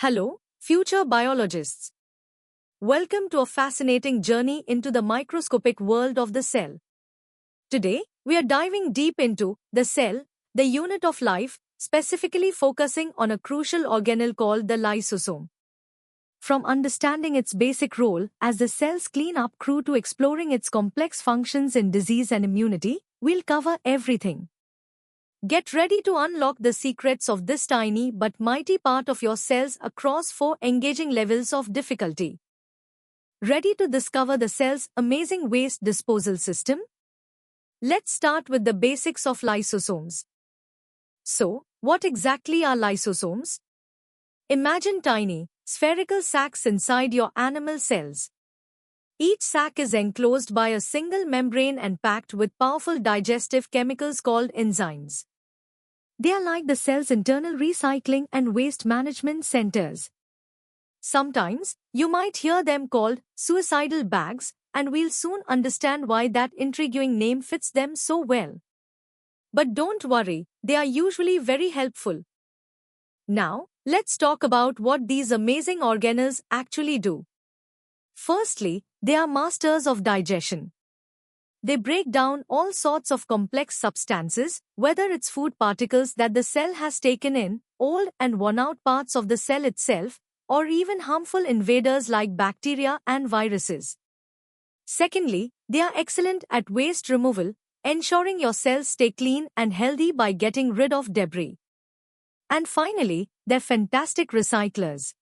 Hello, future biologists. Welcome to a fascinating journey into the microscopic world of the cell. Today, we are diving deep into the cell, the unit of life, specifically focusing on a crucial organelle called the lysosome. From understanding its basic role as the cell's cleanup crew to exploring its complex functions in disease and immunity, we'll cover everything. Get ready to unlock the secrets of this tiny but mighty part of your cells across 4 engaging levels of difficulty. Ready to discover the cell's amazing waste disposal system? Let's start with the basics of lysosomes. So, what exactly are lysosomes? Imagine tiny, spherical sacs inside your animal cells. Each sac is enclosed by a single membrane and packed with powerful digestive chemicals called enzymes. They are like the cell's internal recycling and waste management centers. Sometimes, you might hear them called suicidal bags, and we'll soon understand why that intriguing name fits them so well. But don't worry, they are usually very helpful. Now, let's talk about what these amazing organelles actually do. Firstly, they are masters of digestion. They break down all sorts of complex substances, whether it's food particles that the cell has taken in, old and worn-out parts of the cell itself, or even harmful invaders like bacteria and viruses. Secondly, they are excellent at waste removal, ensuring your cells stay clean and healthy by getting rid of debris. And finally, they're fantastic recyclers.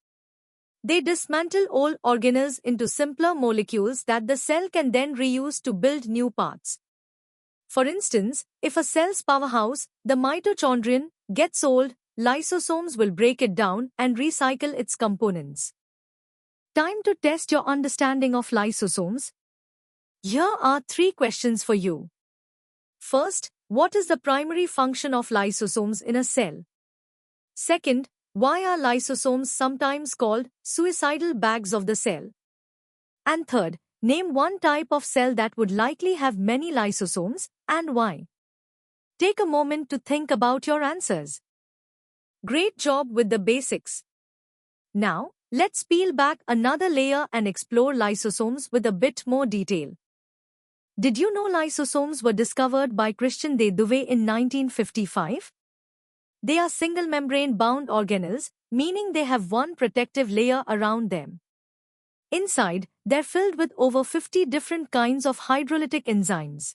They dismantle old organelles into simpler molecules that the cell can then reuse to build new parts. For instance, if a cell's powerhouse, the mitochondrion, gets old, lysosomes will break it down and recycle its components. Time to test your understanding of lysosomes. Here are 3 questions for you. First, what is the primary function of lysosomes in a cell? Second, why are lysosomes sometimes called suicidal bags of the cell? And third, name one type of cell that would likely have many lysosomes, and why. Take a moment to think about your answers. Great job with the basics. Now, let's peel back another layer and explore lysosomes with a bit more detail. Did you know lysosomes were discovered by Christian de Duve in 1955? They are single-membrane bound organelles, meaning they have one protective layer around them. Inside, they're filled with over 50 different kinds of hydrolytic enzymes.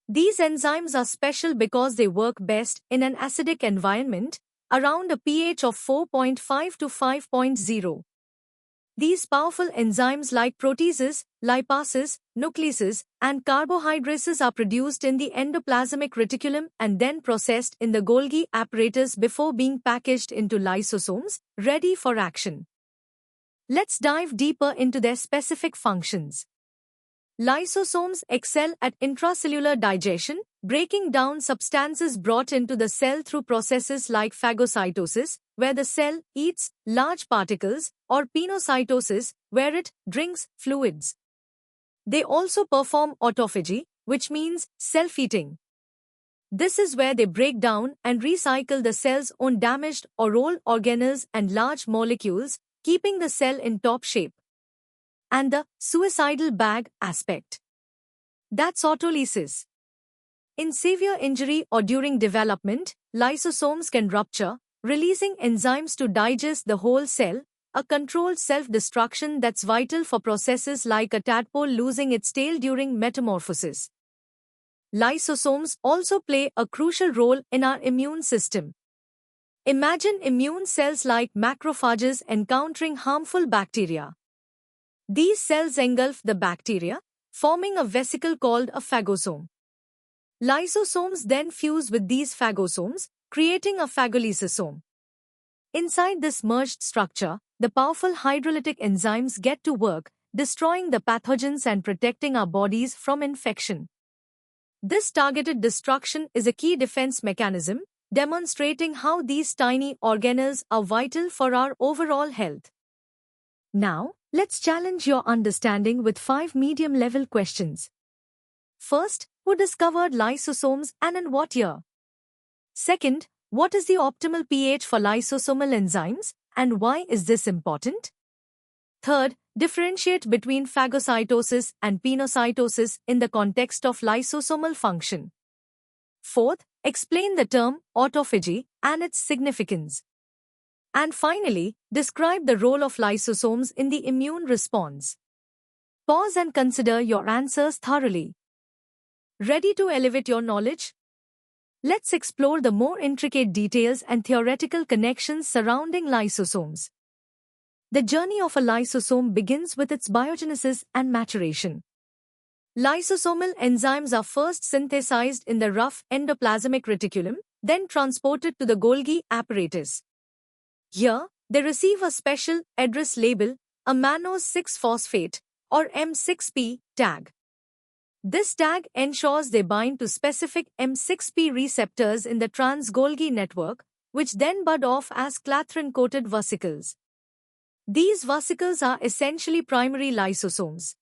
These enzymes are special because they work best in an acidic environment, around a pH of 4.5 to 5.0. These powerful enzymes like proteases, lipases, nucleases, and carbohydrases are produced in the endoplasmic reticulum and then processed in the Golgi apparatus before being packaged into lysosomes, ready for action. Let's dive deeper into their specific functions. Lysosomes excel at intracellular digestion, breaking down substances brought into the cell through processes like phagocytosis, where the cell eats large particles, or pinocytosis, where it drinks fluids. They also perform autophagy, which means self-eating. This is where they break down and recycle the cell's own damaged or old organelles and large molecules, keeping the cell in top shape. And the suicidal bag aspect. That's autolysis. In severe injury or during development, lysosomes can rupture, releasing enzymes to digest the whole cell, a controlled self-destruction that's vital for processes like a tadpole losing its tail during metamorphosis. Lysosomes also play a crucial role in our immune system. Imagine immune cells like macrophages encountering harmful bacteria. These cells engulf the bacteria, forming a vesicle called a phagosome. Lysosomes then fuse with these phagosomes, creating a phagolysosome. Inside this merged structure, the powerful hydrolytic enzymes get to work, destroying the pathogens and protecting our bodies from infection. This targeted destruction is a key defense mechanism, demonstrating how these tiny organelles are vital for our overall health. Now, let's challenge your understanding with 5 medium-level questions. First, who discovered lysosomes and in what year? Second, what is the optimal pH for lysosomal enzymes, and why is this important? Third, differentiate between phagocytosis and pinocytosis in the context of lysosomal function. Fourth, explain the term autophagy and its significance. And finally, describe the role of lysosomes in the immune response. Pause and consider your answers thoroughly. Ready to elevate your knowledge? Let's explore the more intricate details and theoretical connections surrounding lysosomes. The journey of a lysosome begins with its biogenesis and maturation. Lysosomal enzymes are first synthesized in the rough endoplasmic reticulum, then transported to the Golgi apparatus. Here, they receive a special address label, a mannose 6-phosphate, or M6P, tag. This tag ensures they bind to specific M6P receptors in the trans-Golgi network, which then bud off as clathrin-coated vesicles. These vesicles are essentially primary lysosomes.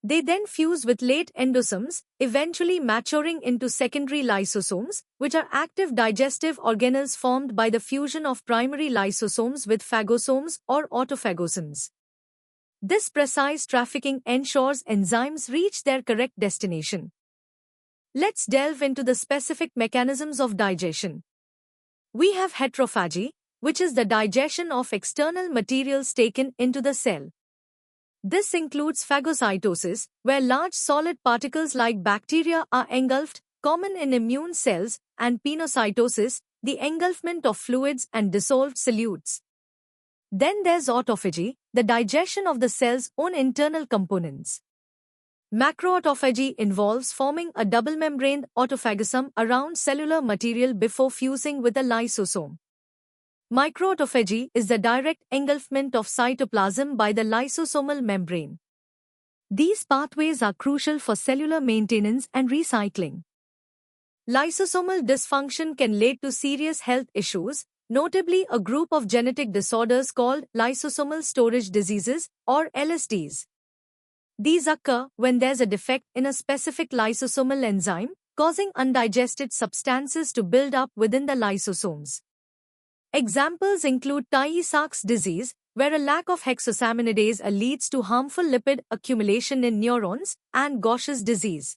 They then fuse with late endosomes, eventually maturing into secondary lysosomes, which are active digestive organelles formed by the fusion of primary lysosomes with phagosomes or autophagosomes. This precise trafficking ensures enzymes reach their correct destination. Let's delve into the specific mechanisms of digestion. We have heterophagy, which is the digestion of external materials taken into the cell. This includes phagocytosis, where large solid particles like bacteria are engulfed, common in immune cells, and pinocytosis, the engulfment of fluids and dissolved solutes. Then there's autophagy, the digestion of the cell's own internal components. Macroautophagy involves forming a double-membraned autophagosome around cellular material before fusing with a lysosome. Microautophagy is the direct engulfment of cytoplasm by the lysosomal membrane. These pathways are crucial for cellular maintenance and recycling. Lysosomal dysfunction can lead to serious health issues, notably a group of genetic disorders called lysosomal storage diseases, or LSDs. These occur when there's a defect in a specific lysosomal enzyme, causing undigested substances to build up within the lysosomes. Examples include Tay-Sachs disease, where a lack of hexosaminidase leads to harmful lipid accumulation in neurons, and Gaucher's disease.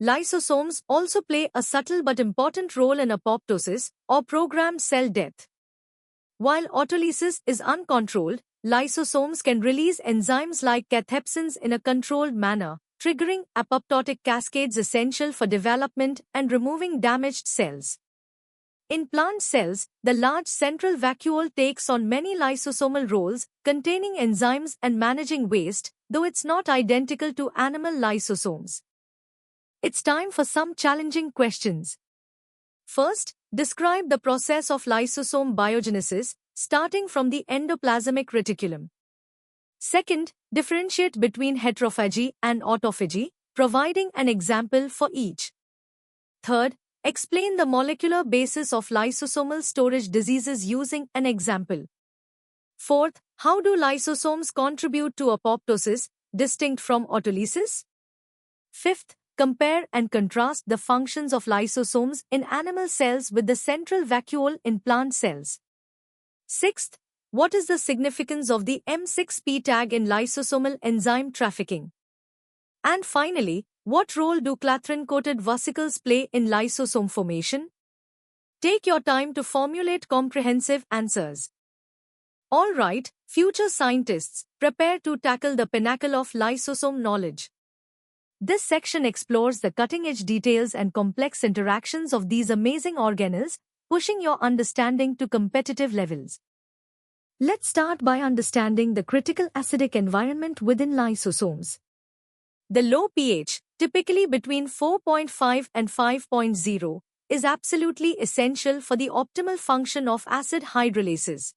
Lysosomes also play a subtle but important role in apoptosis, or programmed cell death. While autolysis is uncontrolled, lysosomes can release enzymes like cathepsins in a controlled manner, triggering apoptotic cascades essential for development and removing damaged cells. In plant cells, the large central vacuole takes on many lysosomal roles, containing enzymes and managing waste, though it's not identical to animal lysosomes. It's time for some challenging questions. First, describe the process of lysosome biogenesis, starting from the endoplasmic reticulum. Second, differentiate between heterophagy and autophagy, providing an example for each. Third, explain the molecular basis of lysosomal storage diseases using an example. Fourth, how do lysosomes contribute to apoptosis, distinct from autolysis? Fifth, compare and contrast the functions of lysosomes in animal cells with the central vacuole in plant cells. Sixth, what is the significance of the M6P tag in lysosomal enzyme trafficking? And finally, what role do clathrin-coated vesicles play in lysosome formation? Take your time to formulate comprehensive answers. All right, future scientists, prepare to tackle the pinnacle of lysosome knowledge. This section explores the cutting-edge details and complex interactions of these amazing organelles, pushing your understanding to competitive levels. Let's start by understanding the critical acidic environment within lysosomes. The low pH, typically between 4.5 and 5.0, is absolutely essential for the optimal function of acid hydrolases.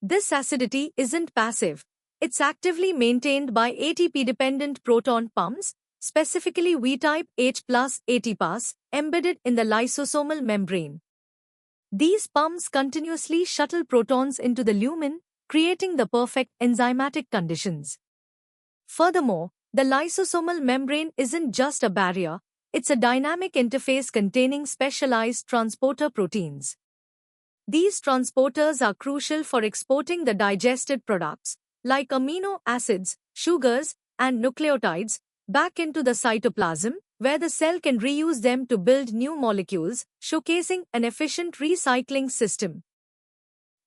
This acidity isn't passive, it's actively maintained by ATP-dependent proton pumps, specifically V-type H+ ATPase, embedded in the lysosomal membrane. These pumps continuously shuttle protons into the lumen, creating the perfect enzymatic conditions. Furthermore, the lysosomal membrane isn't just a barrier, it's a dynamic interface containing specialized transporter proteins. These transporters are crucial for exporting the digested products, like amino acids, sugars, and nucleotides, back into the cytoplasm, where the cell can reuse them to build new molecules, showcasing an efficient recycling system.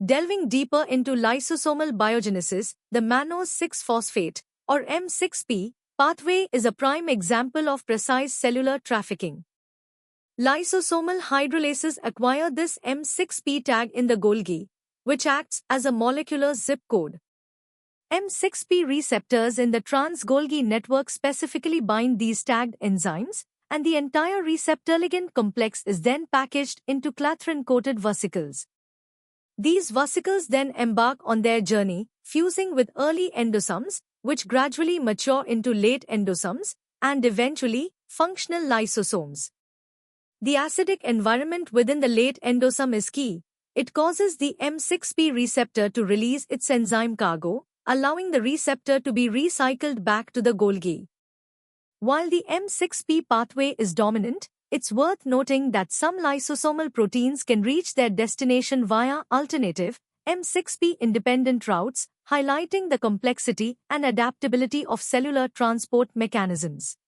Delving deeper into lysosomal biogenesis, the mannose 6-phosphate, or M6P, pathway is a prime example of precise cellular trafficking. Lysosomal hydrolases acquire this M6P tag in the Golgi, which acts as a molecular zip code. M6P receptors in the trans-Golgi network specifically bind these tagged enzymes, and the entire receptor ligand complex is then packaged into clathrin-coated vesicles. These vesicles then embark on their journey, fusing with early endosomes, which gradually mature into late endosomes, and eventually, functional lysosomes. The acidic environment within the late endosome is key. It causes the M6P receptor to release its enzyme cargo, allowing the receptor to be recycled back to the Golgi. While the M6P pathway is dominant, it's worth noting that some lysosomal proteins can reach their destination via alternative, M6P-independent routes, highlighting the complexity and adaptability of cellular transport mechanisms.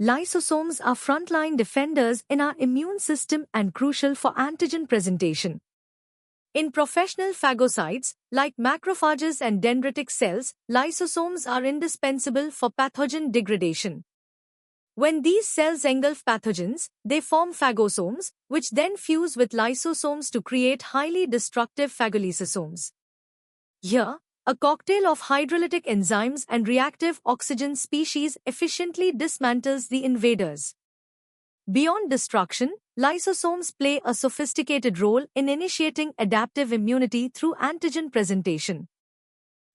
Lysosomes are frontline defenders in our immune system and crucial for antigen presentation. In professional phagocytes, like macrophages and dendritic cells, lysosomes are indispensable for pathogen degradation. When these cells engulf pathogens, they form phagosomes, which then fuse with lysosomes to create highly destructive phagolysosomes. Here, a cocktail of hydrolytic enzymes and reactive oxygen species efficiently dismantles the invaders. Beyond destruction, lysosomes play a sophisticated role in initiating adaptive immunity through antigen presentation.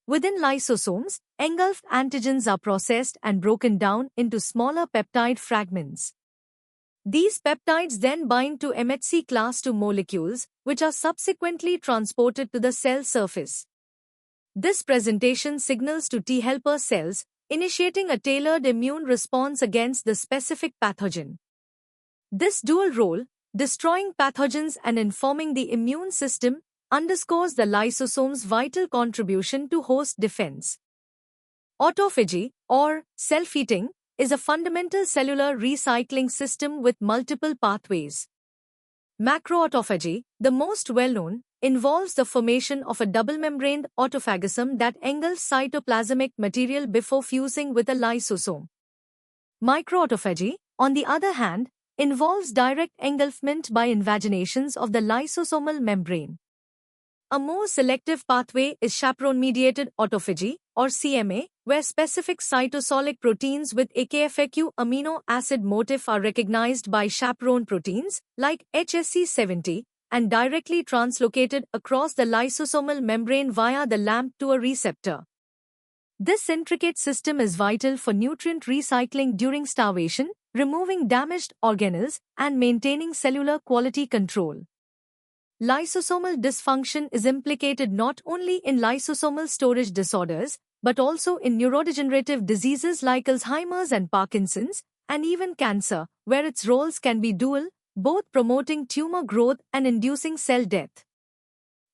Within lysosomes, engulfed antigens are processed and broken down into smaller peptide fragments. These peptides then bind to MHC class II molecules, which are subsequently transported to the cell surface. This presentation signals to T helper cells, initiating a tailored immune response against the specific pathogen. This dual role, destroying pathogens and informing the immune system, underscores the lysosome's vital contribution to host defense. Autophagy, or self-eating, is a fundamental cellular recycling system with multiple pathways. Macroautophagy, the most well-known, involves the formation of a double-membraned autophagosome that engulfs cytoplasmic material before fusing with a lysosome. Microautophagy, on the other hand, involves direct engulfment by invaginations of the lysosomal membrane. A more selective pathway is chaperone-mediated autophagy, or CMA, where specific cytosolic proteins with AKFAQ amino acid motif are recognized by chaperone proteins, like HSC70, and directly translocated across the lysosomal membrane via the LAMP2 receptor. This intricate system is vital for nutrient recycling during starvation, removing damaged organelles, and maintaining cellular quality control. Lysosomal dysfunction is implicated not only in lysosomal storage disorders, but also in neurodegenerative diseases like Alzheimer's and Parkinson's, and even cancer, where its roles can be dual, both promoting tumor growth and inducing cell death.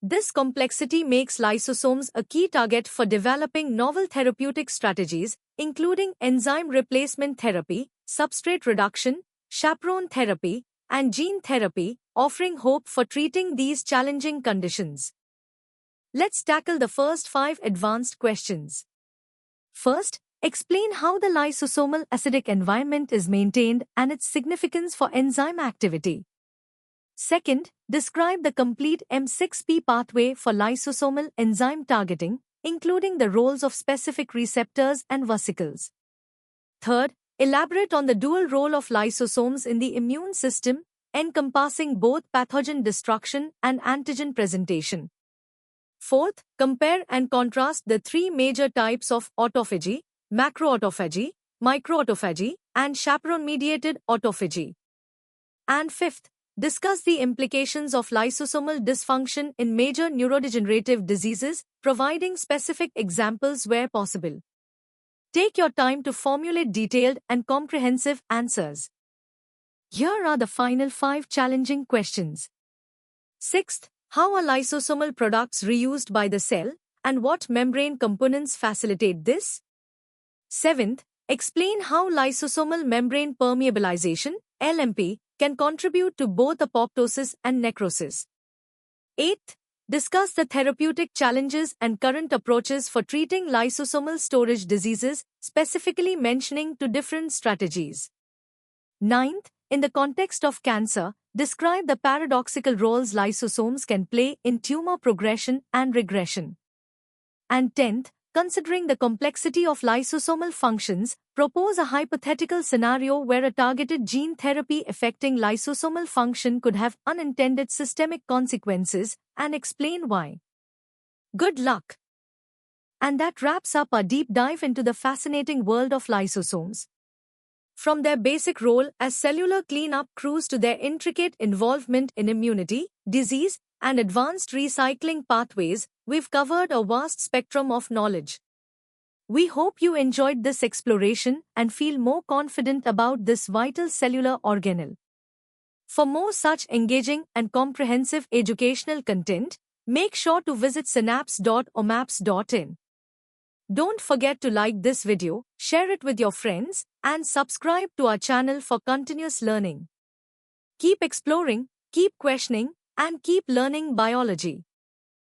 This complexity makes lysosomes a key target for developing novel therapeutic strategies, including enzyme replacement therapy, substrate reduction, chaperone therapy, and gene therapy, offering hope for treating these challenging conditions. Let's tackle the first 5 advanced questions. First, explain how the lysosomal acidic environment is maintained and its significance for enzyme activity. Second, describe the complete M6P pathway for lysosomal enzyme targeting, including the roles of specific receptors and vesicles. Third, elaborate on the dual role of lysosomes in the immune system, encompassing both pathogen destruction and antigen presentation. Fourth, compare and contrast the 3 major types of autophagy: macroautophagy, microautophagy, and chaperone-mediated autophagy. And fifth, discuss the implications of lysosomal dysfunction in major neurodegenerative diseases, providing specific examples where possible. Take your time to formulate detailed and comprehensive answers. Here are the final 5 challenging questions. Sixth, How are lysosomal products reused by the cell, and what membrane components facilitate this? 7th, explain how lysosomal membrane permeabilization, LMP, can contribute to both apoptosis and necrosis. 8th, discuss the therapeutic challenges and current approaches for treating lysosomal storage diseases, specifically mentioning two different strategies. 9th, in the context of cancer, describe the paradoxical roles lysosomes can play in tumor progression and regression. And 10th, considering the complexity of lysosomal functions, propose a hypothetical scenario where a targeted gene therapy affecting lysosomal function could have unintended systemic consequences, and explain why. Good luck! And that wraps up our deep dive into the fascinating world of lysosomes. From their basic role as cellular cleanup crews to their intricate involvement in immunity, disease, and advanced recycling pathways, we've covered a vast spectrum of knowledge. We hope you enjoyed this exploration and feel more confident about this vital cellular organelle. For more such engaging and comprehensive educational content, make sure to visit synapse.omaps.in. Don't forget to like this video, share it with your friends, and subscribe to our channel for continuous learning. Keep exploring, keep questioning, and keep learning biology.